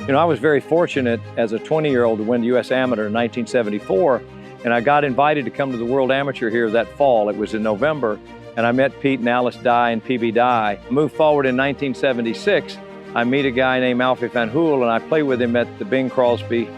You know, I was very fortunate as a 20-year-old to win the U.S. Amateur in 1974, and I got invited to come to the World Amateur here that fall. It was in November, and I met Pete and Alice Dye and PB Dye. Moved forward in 1976, I meet a guy named Alfie Van Hoel, and I play with him at the Bing Crosby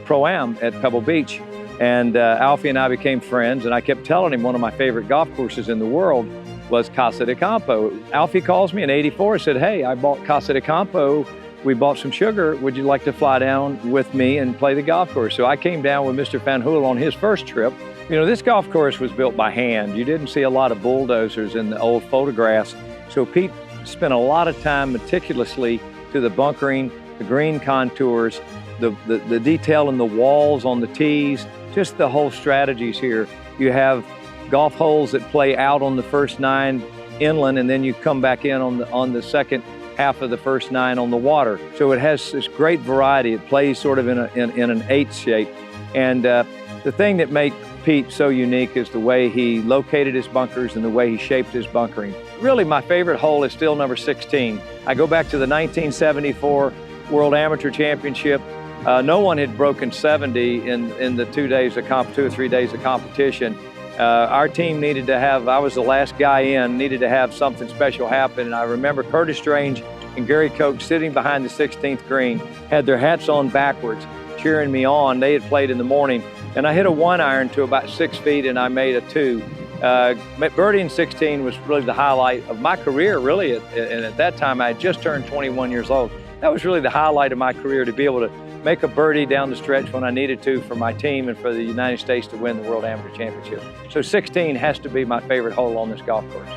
Pro-Am at Pebble Beach. And Alfie and I became friends, and I kept telling him one of my favorite golf courses in the world was Casa de Campo. Alfie calls me in '84 and said, "Hey, I bought Casa de Campo. We bought some sugar. Would you like to fly down with me and play the golf course?" So I came down with Mr. Van Hoel on his first trip. You know, this golf course was built by hand. You didn't see a lot of bulldozers in the old photographs. So Pete spent a lot of time meticulously to the bunkering, the green contours, the detail in the walls on the tees, just the whole strategies here. You have golf holes that play out on the first 9 inland, and then you come back in on the second half of the first 9 on the water. So it has this great variety. It plays sort of in an 8 shape. And the thing that made Pete so unique is the way he located his bunkers and the way he shaped his bunkering. Really, my favorite hole is still number 16. I go back to the 1974 World Amateur Championship. No one had broken 70 in the 2 or 3 days of competition. Our team needed to have, I was the last guy in, needed to have something special happen. And I remember Curtis Strange and Gary Koch sitting behind the 16th green, had their hats on backwards, cheering me on. They had played in the morning. And I hit a 1-iron to about 6 feet, and I made a 2. Birdie in 16 was really the highlight of my career, really. And at that time, I had just turned 21 years old. That was really the highlight of my career, to be able to make a birdie down the stretch when I needed to for my team and for the United States to win the World Amateur Championship. So 16 has to be my favorite hole on this golf course.